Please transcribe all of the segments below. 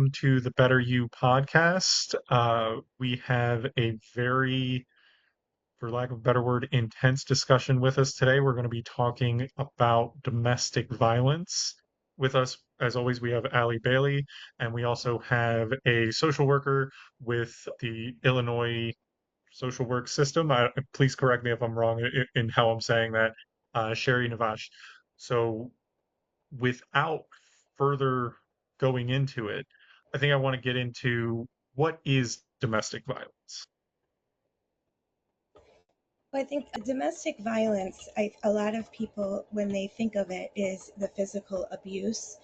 welcome to the Better You podcast. We have a very, for lack of a better word, intense discussion with us today. We're going to be talking about domestic violence. With us, as always, we have Allie Bailey, and we also have a social worker with the Illinois social work system. Please correct me if I'm wrong in how I'm saying that, Sherry Navash. So, without further going into it, I think I want to get into what is domestic violence. Well, I think domestic violence, a lot of people, when they think of it, is the physical abuse.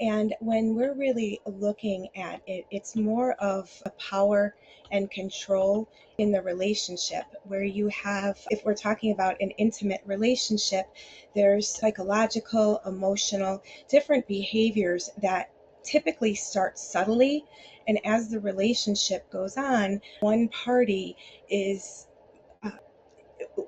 And when we're really looking at it, it's more of a power and control in the relationship where you have, if we're talking about an intimate relationship, there's psychological, emotional, different behaviors that typically start subtly. And as the relationship goes on, one party is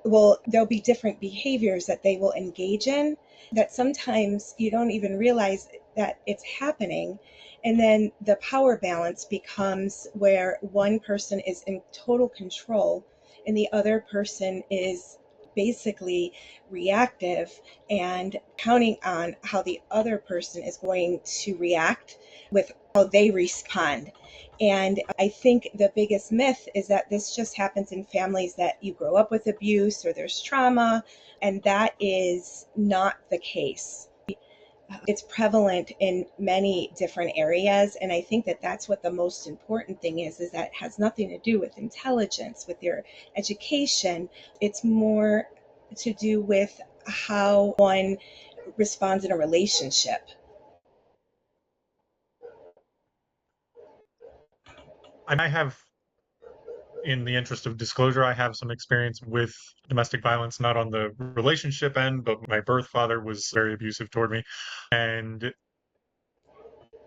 there'll be different behaviors that they will engage in that sometimes you don't even realize that it's happening. And then the power balance becomes where one person is in total control and the other person is basically reactive and counting on how the other person is going to react with how they respond. And I think the biggest myth is that this just happens in families that you grow up with abuse or there's trauma, and that is not the case. It's prevalent in many different areas, and I think that that's what the most important thing is that it has nothing to do with intelligence, with your education. It's more to do with how one responds in a relationship. I have, in the interest of disclosure, I have some experience with domestic violence, not on the relationship end, but my birth father was very abusive toward me. And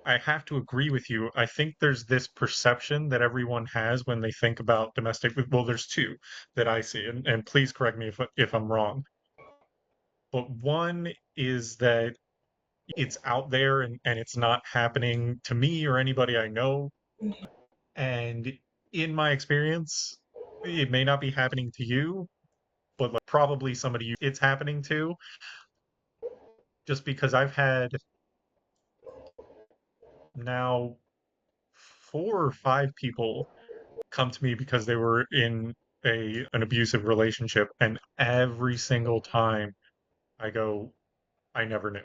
I have to agree with you. I think there's this perception that everyone has when they think about domestic. Well, there's two that I see, and please correct me if I'm wrong. But one is that it's out there and it's not happening to me or anybody I know. And in my experience, it may not be happening to you, but like probably somebody it's happening to, just because I've had now 4 or 5 people come to me because they were in an abusive relationship, and every single time I go, I never knew.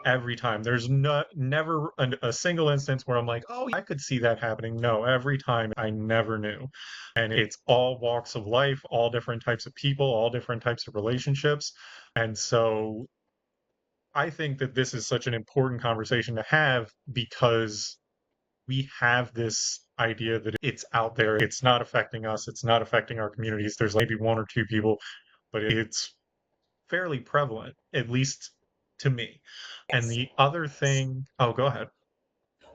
Every time. There's never a single instance where I'm like, oh, I could see that happening. No, every time I never knew. And it's all walks of life, all different types of people, all different types of relationships. And so I think that this is such an important conversation to have because we have this idea that it's out there, it's not affecting us, it's not affecting our communities. There's maybe 1 or 2 people, but it's fairly prevalent, at least to me. And Yes. the other thing, oh, go ahead.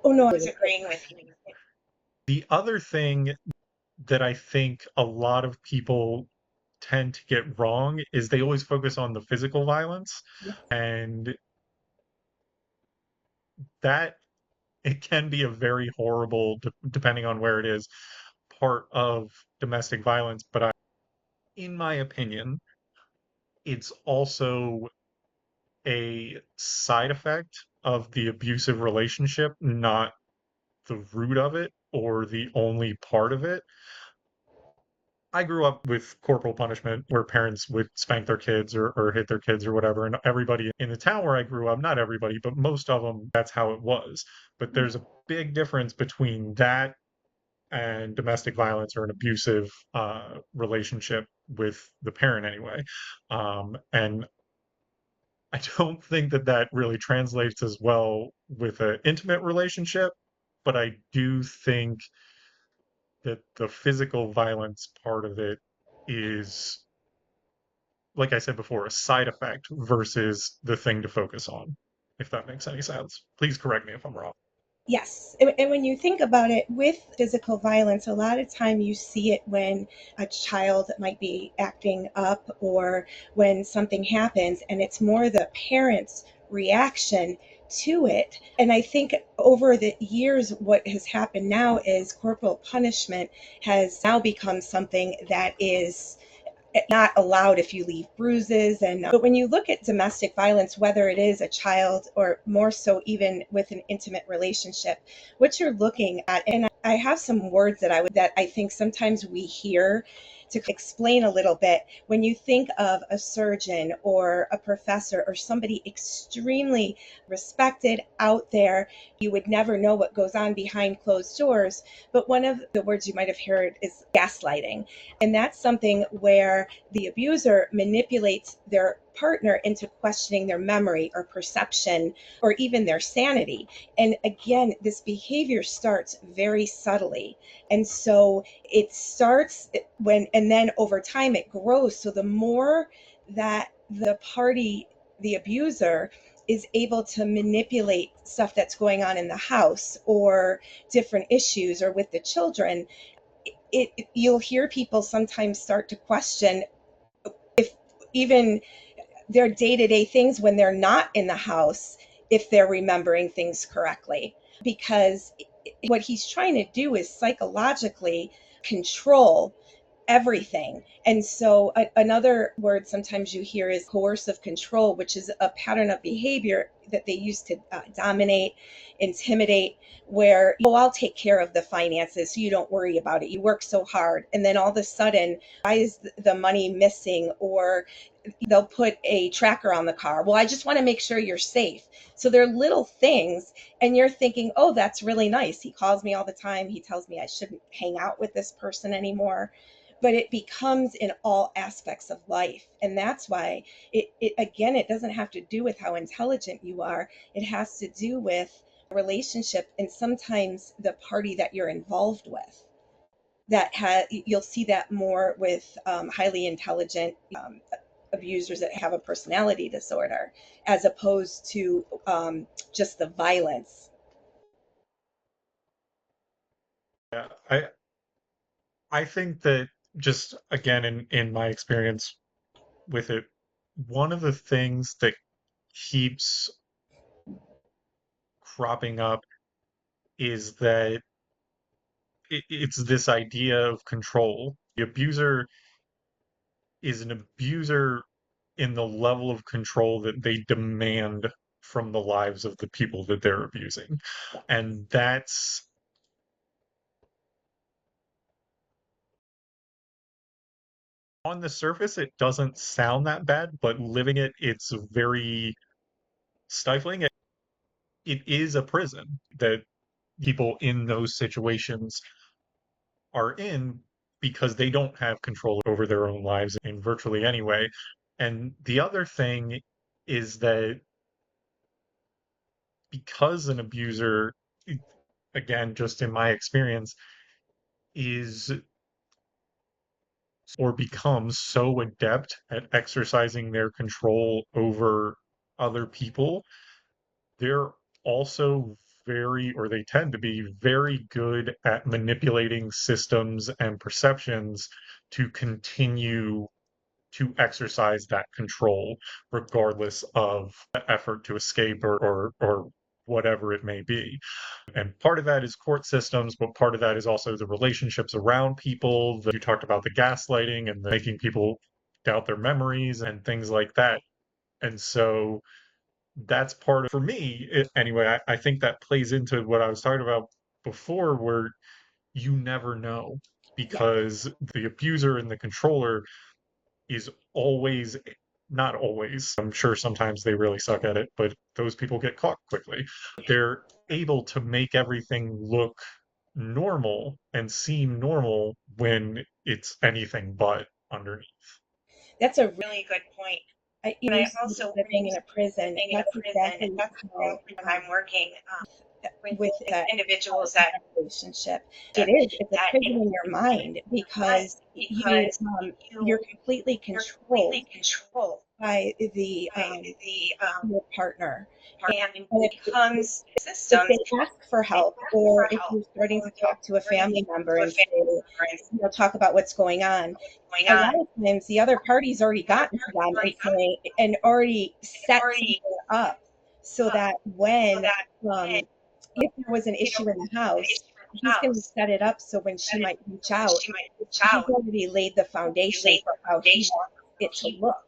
Oh, no, I was agreeing with you. The other thing that I think a lot of people tend to get wrong is they always focus on the physical violence, and that it can be a very horrible, depending on where it is, part of domestic violence. But in my opinion, it's also a side effect of the abusive relationship, not the root of it or the only part of it. I grew up with corporal punishment where parents would spank their kids or hit their kids or whatever. And everybody in the town where I grew up, not everybody, but most of them, that's how it was. But there's a big difference between that and domestic violence or an abusive relationship with the parent, anyway. And I don't think that that really translates as well with an intimate relationship, but I do think that the physical violence part of it is, like I said before, a side effect versus the thing to focus on, if that makes any sense. Please correct me if I'm wrong. Yes. And when you think about it with physical violence, a lot of time you see it when a child might be acting up or when something happens, and it's more the parent's reaction to it. And I think over the years, what has happened now is corporal punishment has now become something that is not allowed if you leave bruises. And but when you look at domestic violence, whether it is a child or more so even with an intimate relationship, what you're looking at, and I have some words that I think sometimes we hear to explain a little bit. When you think of a surgeon or a professor or somebody extremely respected out there, you would never know what goes on behind closed doors. But one of the words you might have heard is gaslighting. And that's something where the abuser manipulates their partner into questioning their memory or perception or even their sanity. And again, this behavior starts very subtly. And so it starts when, and then over time it grows. So the more that the party, the abuser, is able to manipulate stuff that's going on in the house or different issues or with the children, you'll hear people sometimes start to question if even their day-to-day things when they're not in the house, if they're remembering things correctly, because what he's trying to do is psychologically control everything. And so another word sometimes you hear is coercive control, which is a pattern of behavior that they use to dominate, intimidate, where, oh, I'll take care of the finances so you don't worry about it. You work so hard. And then all of a sudden, why is the money missing? Or they'll put a tracker on the car. Well, I just want to make sure you're safe. So they're little things. And you're thinking, oh, that's really nice. He calls me all the time. He tells me I shouldn't hang out with this person anymore. But it becomes in all aspects of life. And that's why again, it doesn't have to do with how intelligent you are. It has to do with relationship and sometimes the party that you're involved with. You'll see that more with highly intelligent abusers that have a personality disorder, as opposed to just the violence. Yeah, I think that just again in my experience with it, one of the things that keeps cropping up is that it's this idea of control. The abuser is an abuser in the level of control that they demand from the lives of the people that they're abusing. And that's on the surface, it doesn't sound that bad, but living it, it's very stifling. It is a prison that people in those situations are in because they don't have control over their own lives in virtually any way. And the other thing is that because an abuser, again, just in my experience, is or becomes so adept at exercising their control over other people, they're also or they tend to be very good at manipulating systems and perceptions to continue to exercise that control, regardless of the effort to escape or whatever it may be. And part of that is court systems, but part of that is also the relationships around people. You talked about the gaslighting and making people doubt their memories and things like that. And so that's part of, for me, anyway, I think that plays into what I was talking about before, where you never know Yeah, because the abuser and the controller is always, not always, I'm sure sometimes they really suck at it, but those people get caught quickly. They're able to make everything look normal and seem normal when it's anything but underneath. that's a really good point. When you said living in a prison, that's exactly how I'm working with individuals that relationship. It is. It's a prison in your mind because you're completely controlled by your partner. And if they ask for help, or if you're starting to talk to a family member and say, talk about what's going on, a lot of times the other party's already gotten to them and saying and already set something up so that when um, if there was an issue in the house, he's going to set it up so when she might reach out, he's already laid the foundation for how he wants it to look.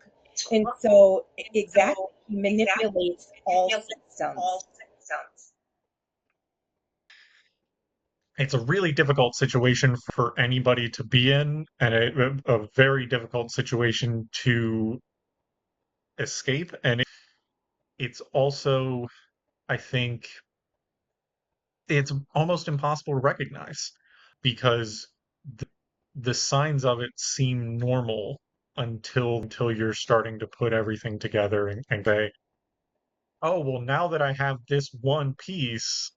And so, exactly, he manipulates all systems. It's a really difficult situation for anybody to be in, and a very difficult situation to escape. And it's also, I think, it's almost impossible to recognize because the, the signs of it seem normal until you're starting to put everything together and say, oh, well, now that I have this one piece,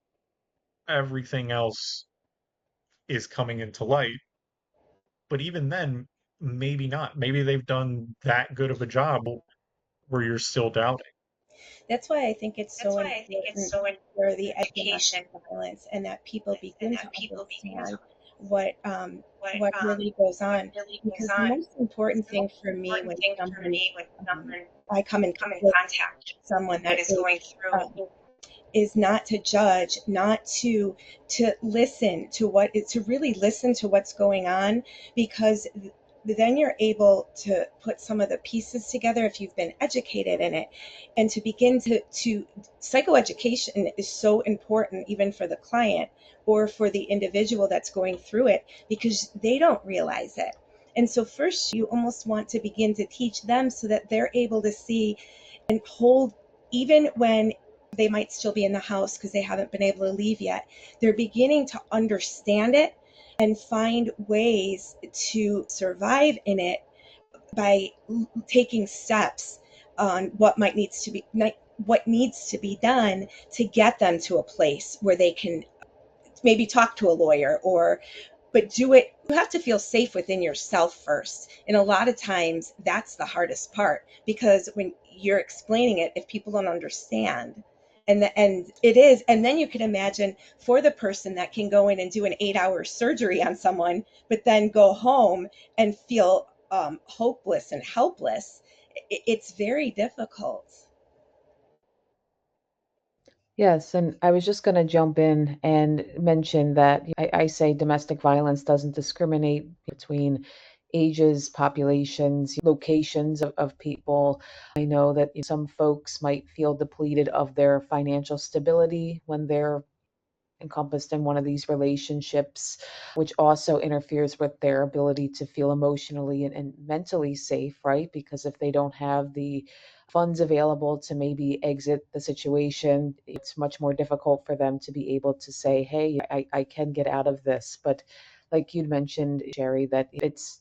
everything else is coming into light. But even then, maybe not. Maybe they've done that good of a job where you're still doubting. That's why I think it's so important for the ed domestic violence and that people begin to understand what really goes on. Because the most important thing for me when um, I come in contact with someone that is not to judge, not to listen to to really listen to what's going on, because then you're able to put some of the pieces together if you've been educated in it, and to begin to psychoeducation is so important even for the client or for the individual that's going through it, because they don't realize it. And so first you almost want to begin to teach them so that they're able to see and hold, even when they might still be in the house because they haven't been able to leave yet, they're beginning to understand it and find ways to survive in it by taking steps on what needs to be done to get them to a place where they can maybe talk to a lawyer, or but do it, you have to feel safe within yourself first. And a lot of times that's the hardest part, because when you're explaining it, if people don't understand, and it is, and then you can imagine for the person that can go in and do an 8-hour surgery on someone but then go home and feel hopeless and helpless. It's very difficult. Yes, and I was just going to jump in and mention that I say domestic violence doesn't discriminate between ages, populations, locations of people. I know that some folks might feel depleted of their financial stability when they're encompassed in one of these relationships, which also interferes with their ability to feel emotionally and mentally safe, right? Because if they don't have the funds available to maybe exit the situation, it's much more difficult for them to be able to say, hey, I can get out of this. But like you'd mentioned, Sherry, that it's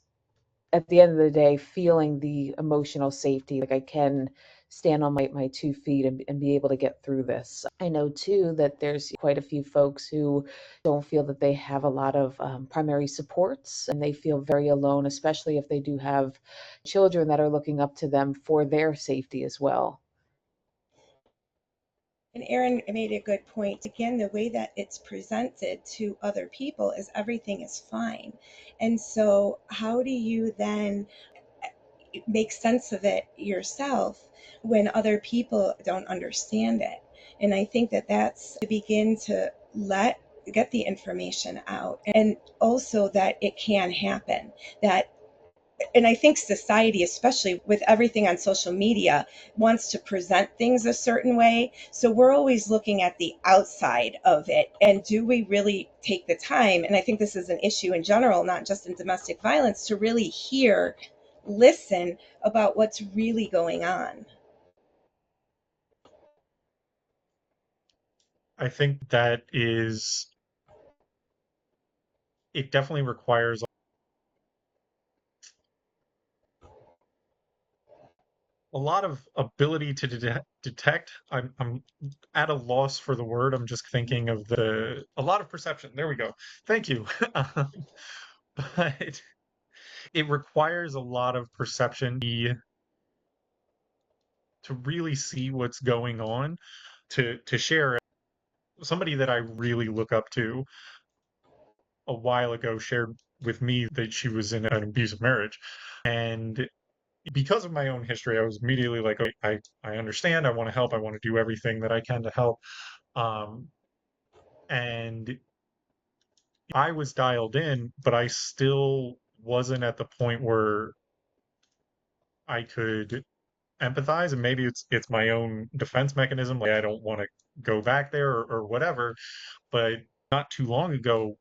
at the end of the day, feeling the emotional safety, like I can stand on my 2 feet and be able to get through this. I know too that there's quite a few folks who don't feel that they have a lot of primary supports, and they feel very alone, especially if they do have children that are looking up to them for their safety as well. And Aaron made a good point. Again, the way that it's presented to other people is everything is fine. And so, how do you then make sense of it yourself when other people don't understand it? And I think that that's to begin to get the information out, and also that it can happen, that, and I think society, especially with everything on social media, wants to present things a certain way. So we're always looking at the outside of it. And do we really take the time? And I think this is an issue in general, not just in domestic violence, to really hear, listen about what's really going on. I think that is, it definitely requires a lot of ability to detect. I'm at a loss for the word. I'm just thinking of a lot of perception. There we go. Thank you. But it requires a lot of perception to really see what's going on, to share it. Somebody that I really look up to a while ago shared with me that she was in an abusive marriage. And because of my own history, I was immediately like, okay, I understand, I want to help, I want to do everything that I can to help. Um, and I was dialed in, but I still wasn't at the point where I could empathize. And maybe it's my own defense mechanism, like I don't want to go back there or whatever. But not too long ago,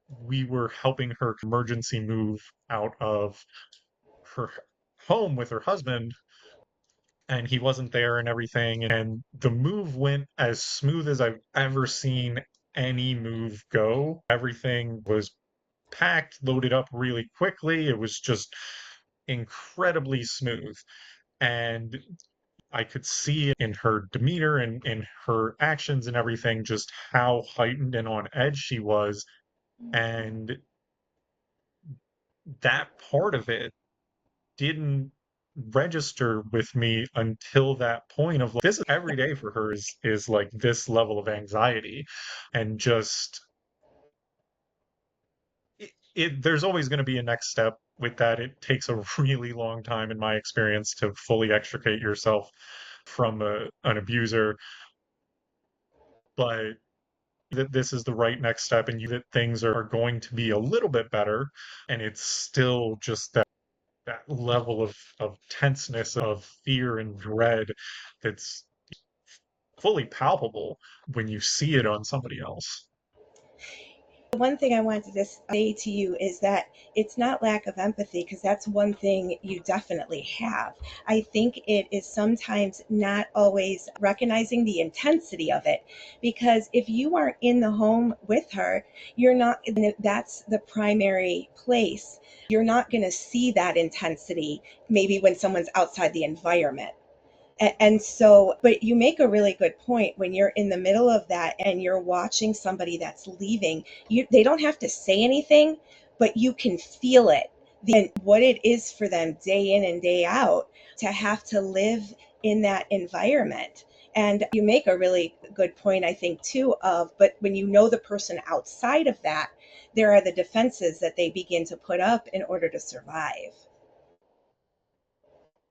we were helping her emergency move out of her home with her husband, and he wasn't there and everything. And the move went as smooth as I've ever seen any move go. Everything was packed, loaded up really quickly. It was just incredibly smooth. And I could see in her demeanor and in her actions and everything just how heightened and on edge she was. And that part of it didn't register with me until that point of like, this is every day for her is like this level of anxiety. And just there's always going to be a next step with that. It takes a really long time in my experience to fully extricate yourself from an abuser, but that this is the right next step, and you that things are going to be a little bit better. And it's still just that level of tenseness, of fear and dread that's fully palpable when you see it on somebody else. One thing I wanted to say to you is that it's not lack of empathy, because that's one thing you definitely have. I think it is sometimes not always recognizing the intensity of it, because if you aren't in the home with her, you're not, that's the primary place. You're not going to see that intensity maybe when someone's outside the environment. And so, but you make a really good point. When you're in the middle of that and you're watching somebody that's leaving, they don't have to say anything, but you can feel it. And what it is for them day in and day out to have to live in that environment. And you make a really good point, I think, too, of, but when you know the person outside of that, there are the defenses that they begin to put up in order to survive.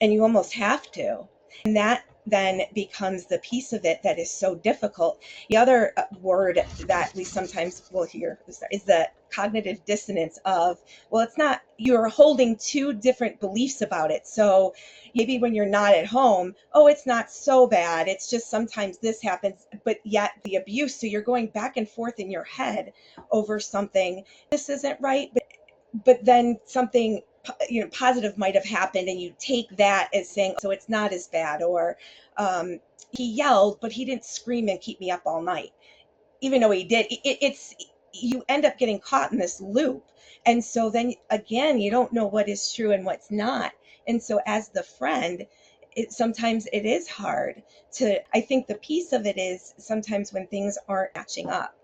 And you almost have to. And that then becomes the piece of it that is so difficult. The other word that we sometimes will hear is the cognitive dissonance of, well, it's not, you're holding two different beliefs about it. So maybe when you're not at home, oh, it's not so bad. It's just sometimes this happens, but yet the abuse. So you're going back and forth in your head over something. This isn't right, but then something, positive might have happened, and you take that as saying, so it's not as bad. Or he yelled but he didn't scream and keep me up all night, even though he did. It's, you end up getting caught in this loop. And so then again, you don't know what is true and what's not. And so as the friend, sometimes it is hard to, I think the piece of it is sometimes when things aren't matching up,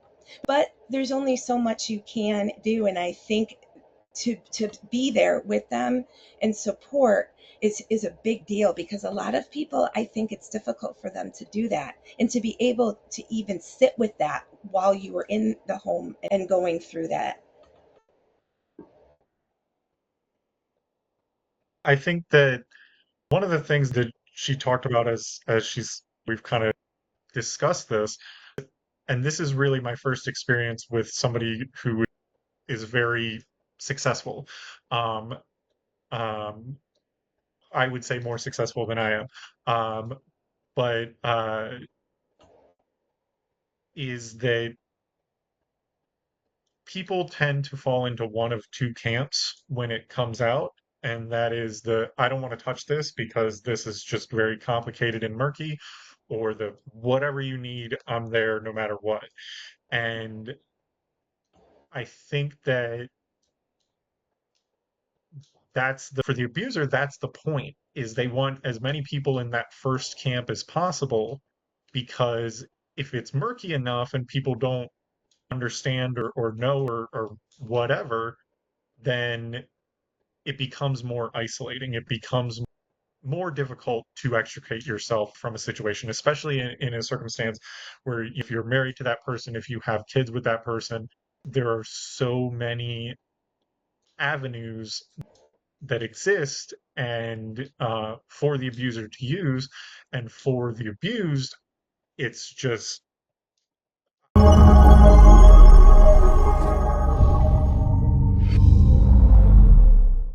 but there's only so much you can do. And I think to be there with them and support is a big deal, because a lot of people, I think it's difficult for them to do that and to be able to even sit with that while you were in the home and going through that. I think that one of the things that she talked about as we've kind of discussed this, and this is really my first experience with somebody who is very successful. Um, um, I would say more successful than I am. But is that people tend to fall into one of two camps when it comes out. And that is the I don't want to touch this because this is just very complicated and murky, or the whatever you need, I'm there no matter what. And I think that that's the for the abuser, that's the point, is they want as many people in that first camp as possible, because if it's murky enough and people don't understand or know or whatever, then it becomes more isolating. It becomes more difficult to extricate yourself from a situation, especially in a circumstance where if you're married to that person, if you have kids with that person, there are so many avenues that exist and for the abuser to use, and for the abused, it's just